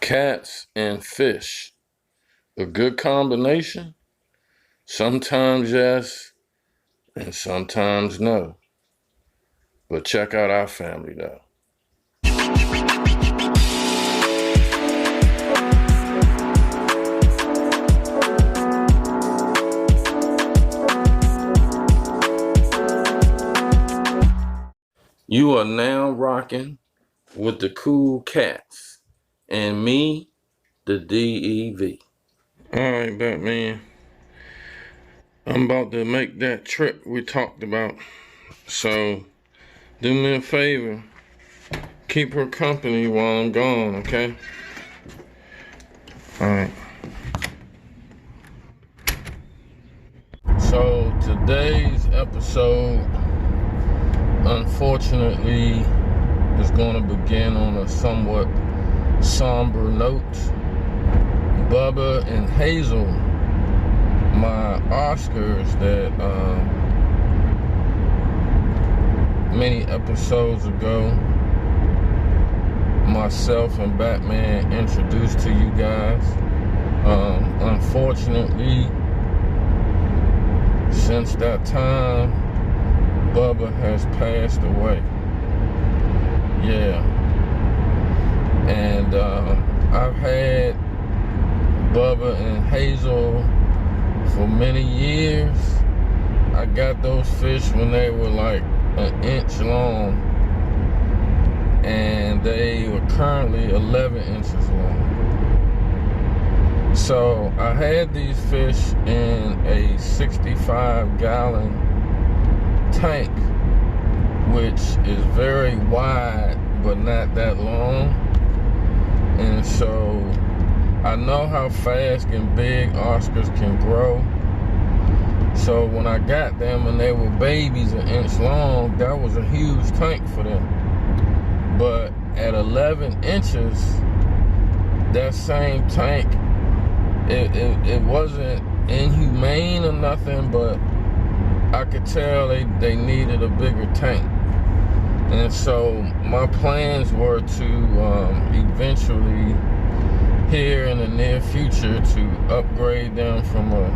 Cats and fish. A good combination? Sometimes yes, and sometimes no. But check out our family though. You are now rocking with the Cool Cats and me, the D.E.V. Alright, Batman. I'm about to make that trip we talked about. So, do me a favor. Keep her company while I'm gone, okay? Alright. So, today's episode, unfortunately, is going to begin on a somewhat somber note. Bubba and Hazel, my Oscars that many episodes ago myself and Batman introduced to you guys. Unfortunately, since that time, Bubba has passed away. Yeah. And I've had Bubba and Hazel for many years. I got those fish when they were like an inch long, and they were currently 11 inches long. So I had these fish in a 65-gallon tank, which is very wide but not that long. And so I know how fast and big Oscars can grow. So when I got them and they were babies an inch long, that was a huge tank for them. But at 11 inches, that same tank, it wasn't inhumane or nothing, but I could tell they needed a bigger tank. And so my plans were to eventually, here in the near future, to upgrade them from a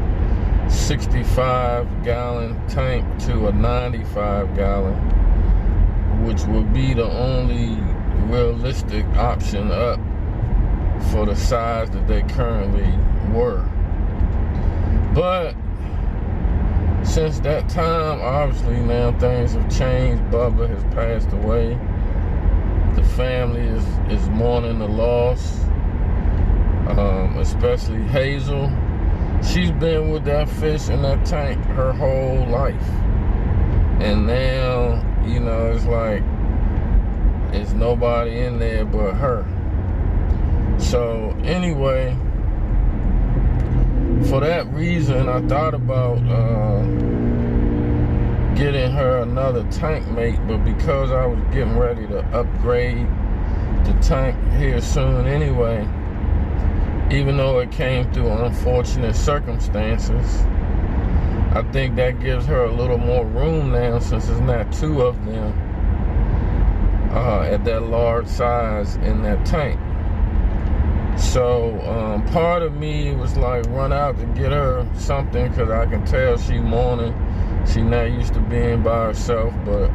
65-gallon tank to a 95-gallon, which would be the only realistic option up for the size that they currently were. But since that time, obviously now things have changed. Bubba has passed away. The family is mourning the loss, especially Hazel. She's been with that fish in that tank her whole life. And now, you know, it's like, it's nobody in there but her. So anyway, for that reason, I thought about getting her another tank mate, but because I was getting ready to upgrade the tank here soon anyway, even though it came through unfortunate circumstances, I think that gives her a little more room now, since there's not two of them at that large size in that tank. So part of me was like, run out to get her something, because I can tell she mourning. She not used to being by herself, but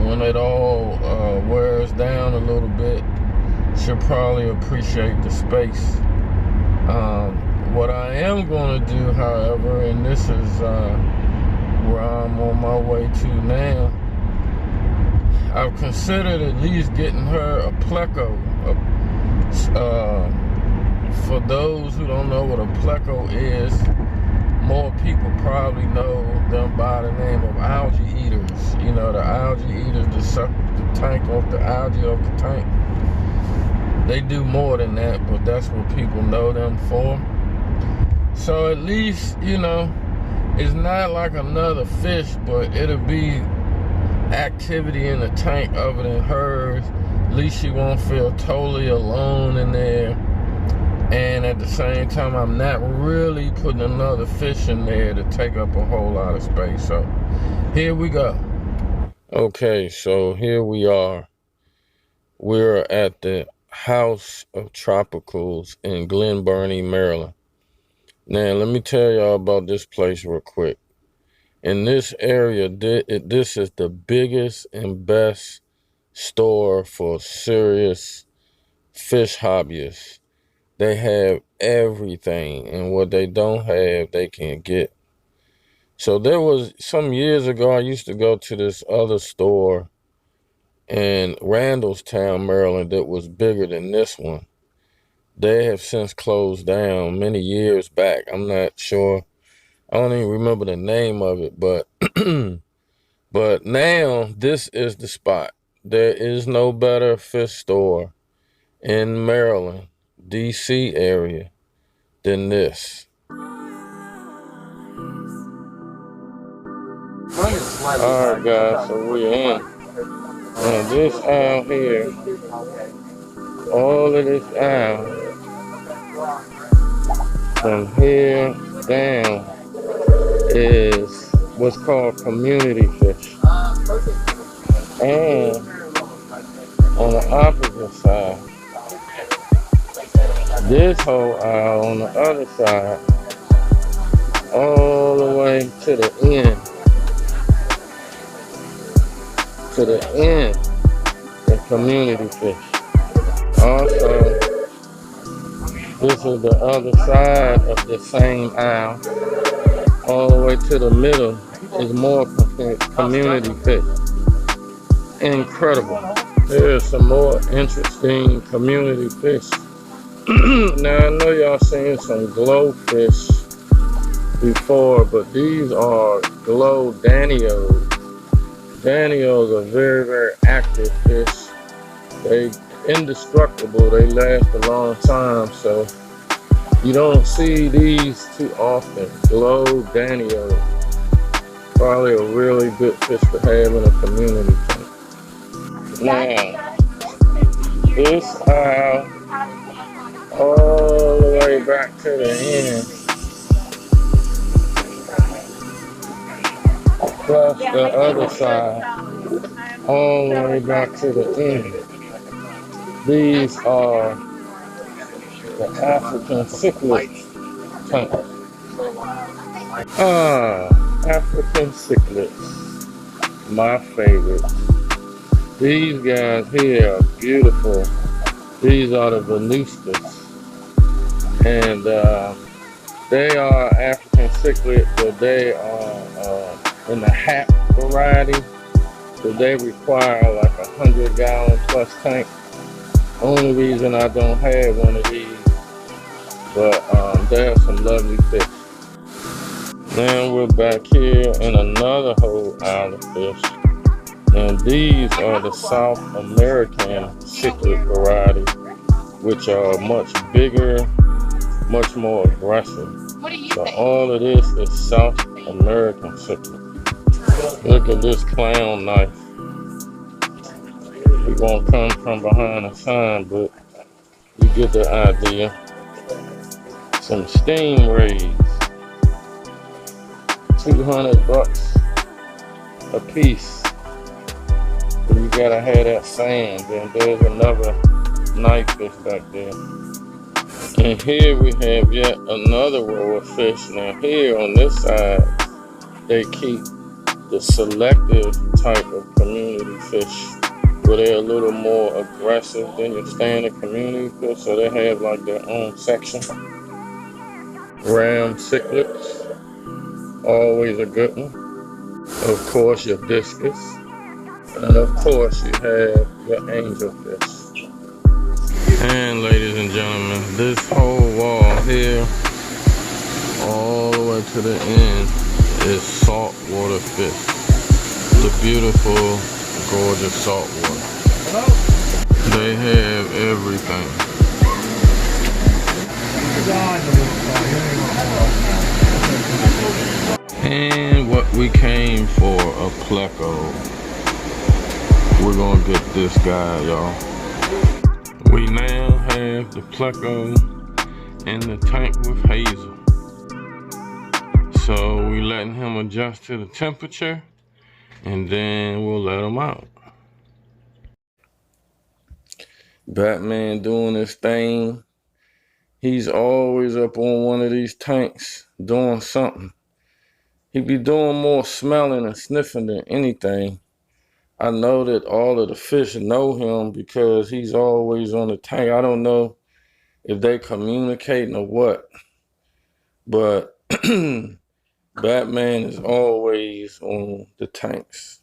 when it all wears down a little bit, she'll probably appreciate the space. What I am going to do, however, and this is where I'm on my way to now, I've considered at least getting her a pleco. For those who don't know what a pleco is, more people probably know them by the name of algae eaters. You know, the algae eaters that suck the tank off the algae off the tank. They do more than that, but that's what people know them for. So at least, you know, it's not like another fish, but it'll be activity in the tank other than hers. At least she won't feel totally alone in there. And at the same time, I'm not really putting another fish in there to take up a whole lot of space. So here we go. Okay, so here we are. We're at the House of Tropicals in Glen Burnie, Maryland. Now, let me tell y'all about this place real quick. In this area, this is the biggest and best store for serious fish hobbyists. They have everything, and what they don't have, they can get. So there was some years ago, I used to go to this other store in Randallstown, Maryland, that was bigger than this one. They have since closed down many years back. I'm not sure. I don't even remember the name of it, but but now this is the spot. There is no better fish store in Maryland, DC area than this. Alright guys, so we're in. And this aisle here, all of this aisle, from here down, is what's called community fish. And on the opposite side, this whole aisle on the other side, all the way to the end, is community fish. Also, this is the other side of the same aisle. All the way to the middle is more community fish. Incredible. There's some more interesting community fish. Now I know y'all seen some glowfish before, but these are glow danios. Danios are very, very active fish. They indestructible. They last a long time, so you don't see these too often. Glow danios. Probably a really good fish to have in a community tank. Now, this aisle, all the way back to the end, plus the other side, all the way back to the end. These are the African Cichlids tank. African Cichlids, my favorite. These guys here are beautiful. These are the Venustas, and they are African Cichlids, but they are in the hat variety, so they require like 100-gallon plus tank. Only reason I don't have one of these, but they are some lovely fish. Now we're back here in another whole aisle of fish, and these are the South American cichlid variety, which are much bigger, much more aggressive. So all of this is South American cichlid. Look at this clown knife. He won't come from behind the sign, but you get the idea. Some stingrays, $200 a piece. But you gotta have that sand. And there's another nice fish back there. And here we have yet another row of fish. Now here on this side, they keep the selective type of community fish, where they're a little more aggressive than your standard community fish, so they have like their own section. Ram cichlids, always a good one. Of course, your discus, and of course you have your angelfish. And ladies and gentlemen, this whole wall here, all the way to the end, is saltwater fish. The beautiful, gorgeous saltwater. They have everything. And what we came for, a pleco. We're gonna get this guy, y'all. We now have the pleco in the tank with Hazel. So we letting him adjust to the temperature, and then we'll let him out. Batman doing his thing. He's always up on one of these tanks doing something. He be doing more smelling and sniffing than anything. I know that all of the fish know him because he's always on the tank. I don't know if they communicating or what, but Batman is always on the tanks.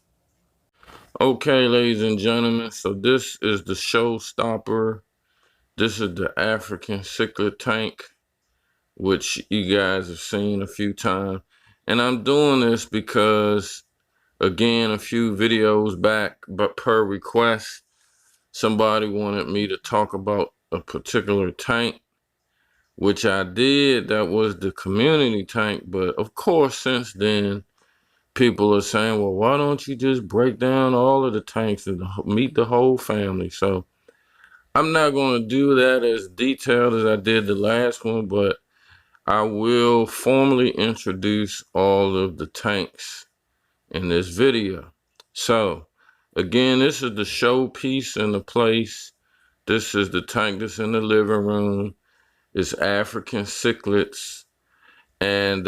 Okay, ladies and gentlemen, so this is the showstopper. This is the African cichlid tank, which you guys have seen a few times. And I'm doing this because, again, a few videos back, but per request, somebody wanted me to talk about a particular tank, which I did. That was the community tank. But of course, since then, people are saying, well, why don't you just break down all of the tanks and meet the whole family? So I'm not going to do that as detailed as I did the last one, but I will formally introduce all of the tanks in this video. So again, this is the showpiece in the place. This is the tank that's in the living room. It's African cichlids. And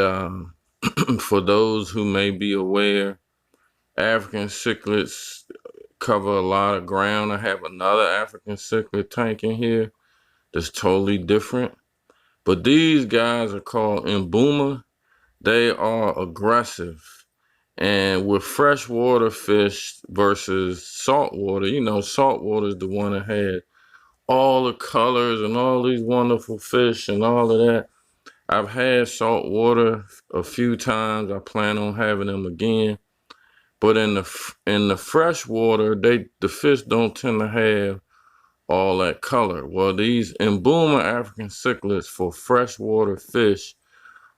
for those who may be aware, African cichlids cover a lot of ground. I have another African cichlid tank in here that's totally different. But these guys are called Mbuma. They are aggressive. And with freshwater fish versus saltwater, you know, saltwater is the one that had all the colors and all these wonderful fish and all of that. I've had saltwater a few times. I plan on having them again. But in the freshwater, the fish don't tend to have all that color. Well, these Mbuma African cichlids for freshwater fish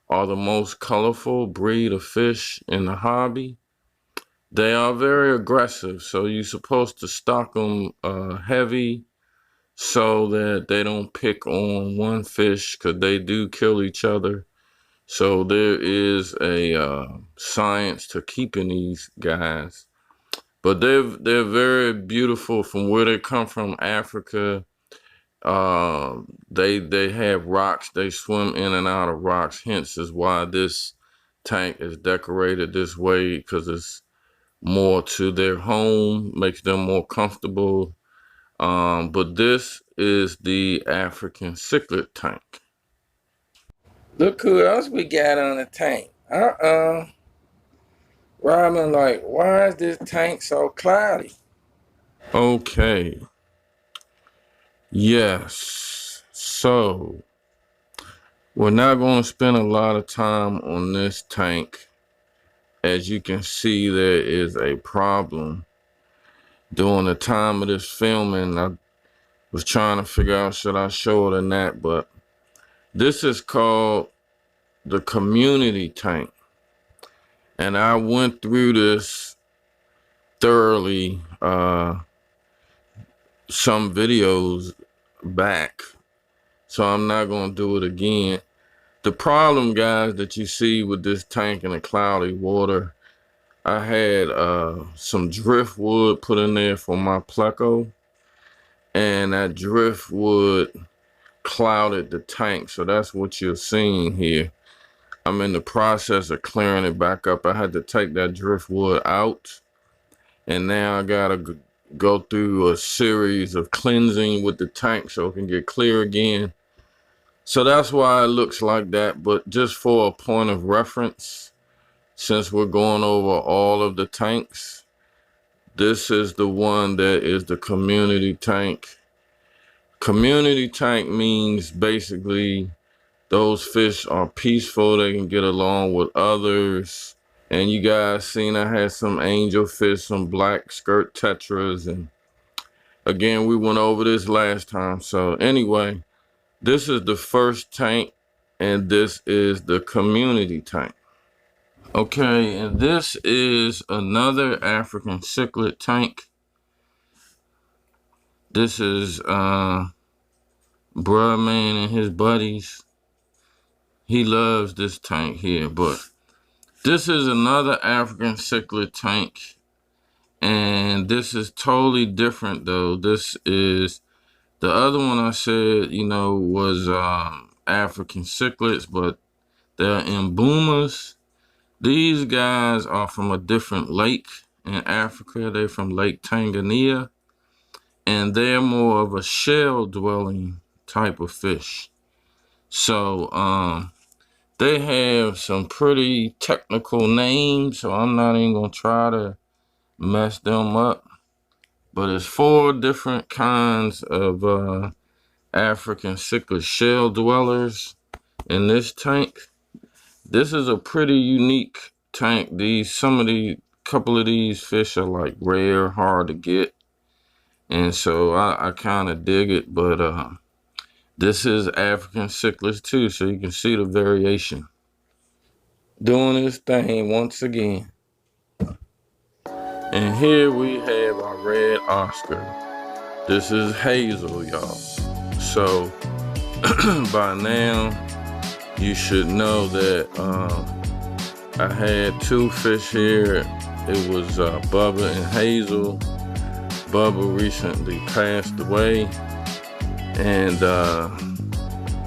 are the most colorful breed of fish in the hobby. They are very aggressive, so you're supposed to stock them heavy so that they don't pick on one fish, because they do kill each other. So there is a science to keeping these guys. But they're very beautiful from where they come from, Africa. They have rocks. They swim in and out of rocks. Hence is why this tank is decorated this way, because it's more to their home, makes them more comfortable. But this is the African cichlid tank. Look who else we got on the tank. Robin, like, why is this tank so cloudy? Okay. Yes. So we're not going to spend a lot of time on this tank. As you can see, there is a problem. During the time of this filming, I was trying to figure out should I show it or not, but this is called the community tank. And I went through this thoroughly some videos back, so I'm not going to do it again. The problem, guys, that you see with this tank in the cloudy water, I had some driftwood put in there for my pleco, and that driftwood clouded the tank, so that's what you're seeing here. I'm in the process of clearing it back up. I had to take that driftwood out, and now I gotta go through a series of cleansing with the tank so it can get clear again. So that's why it looks like that. But just for a point of reference, since we're going over all of the tanks, this is the one that is the community tank. Community tank means basically those fish are peaceful. They can get along with others. And you guys seen I had some angelfish, some black skirt tetras, and again, we went over this last time. So anyway, this is the first tank, and this is the community tank. Okay, and this is another African cichlid tank. This is Bruh Man and his buddies. He loves this tank here, but this is another African cichlid tank, and this is totally different though. This is The other one I said, you know, was African cichlids, but they're in boomers. These guys are from a different lake in Africa. They're from Lake Tanganyika, and they're more of a shell-dwelling type of fish. So they have some pretty technical names, so I'm not even gonna try to mess them up. But it's 4 different kinds of African cichlid shell dwellers in this tank. This is a pretty unique tank. Couple of these fish are like rare, hard to get, and so I kind of dig it. But this is African cichlids too, so you can see the variation. Doing this thing once again. And here we have our red Oscar. This is Hazel, y'all. So by now you should know that I had 2 fish here. It was Bubba and Hazel. Bubba recently passed away, and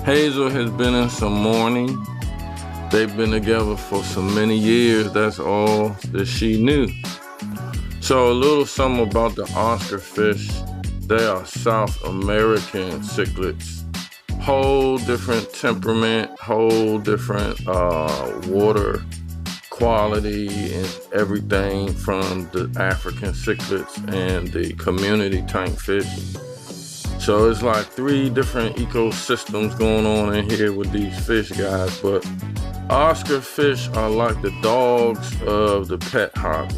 Hazel has been in some mourning. They've been together for so many years. That's all that she knew. So a little something about the Oscar fish. They are South American cichlids. Whole different temperament, whole different water quality and everything from the African cichlids and the community tank fish. So it's like 3 different ecosystems going on in here with these fish, guys. But Oscar fish are like the dogs of the pet hobby.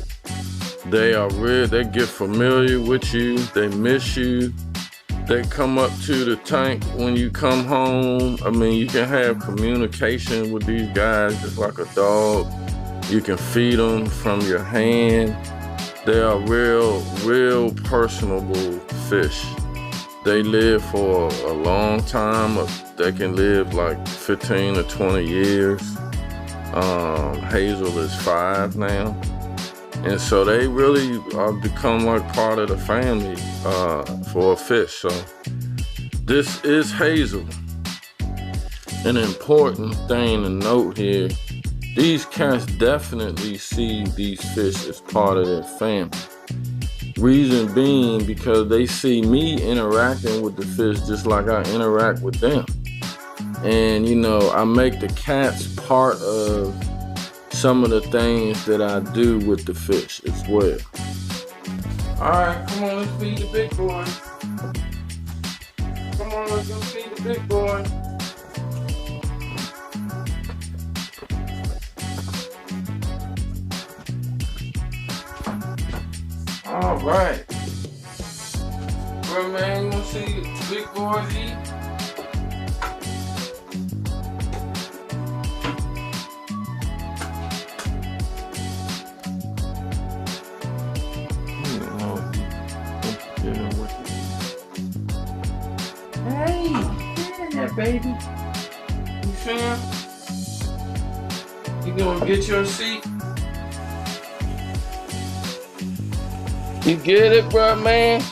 They are real. They get familiar with you. They miss you. They come up to the tank when you come home. I mean, you can have communication with these guys just like a dog. You can feed them from your hand. They are real personable fish. They live for a long time. They can live like 15 or 20 years. Hazel is 5 now. And so they really become like part of the family for a fish. So this is Hazel. An important thing to note here, these cats definitely see these fish as part of their family. Reason being because they see me interacting with the fish just like I interact with them. And you know, I make the cats part of some of the things that I do with the fish as well. Alright, come on, let's feed the big boy. Come on, let's go feed the big boy. Alright. Well, man, you wanna see the big boys eat? Hey, get in there, baby. You see him? You gonna get your seat? You get it, bro, man?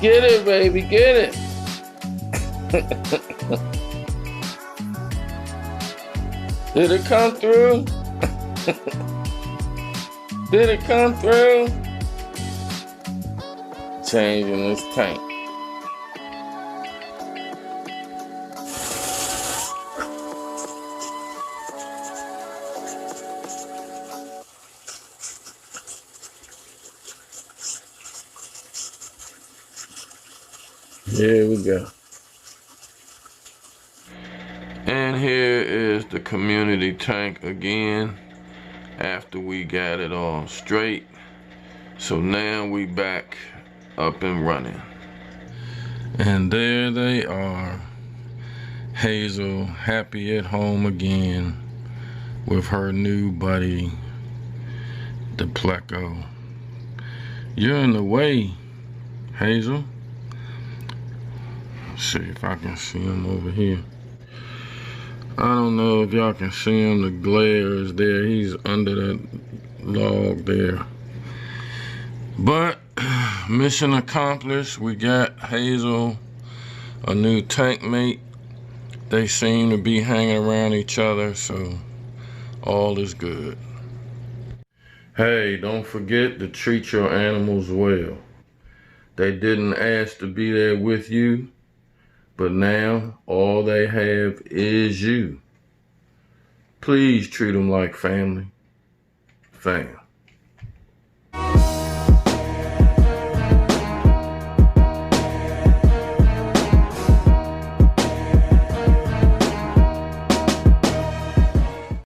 Get it, baby, get it. Did it come through? Did it come through? Changing this tank. Here we go. And here is the community tank again after we got it all straight. So now we back up and running. And there they are. Hazel happy at home again with her new buddy, the Pleco. You're in the way, Hazel. See if I can see him over here. I don't know if y'all can see him. The glare is there. He's under that log there. But mission accomplished. We got Hazel a new tank mate. They seem to be hanging around each other, so all is good. Hey, don't forget to treat your animals well. They didn't ask to be there with you, but now all they have is you. Please treat them like family. Fam.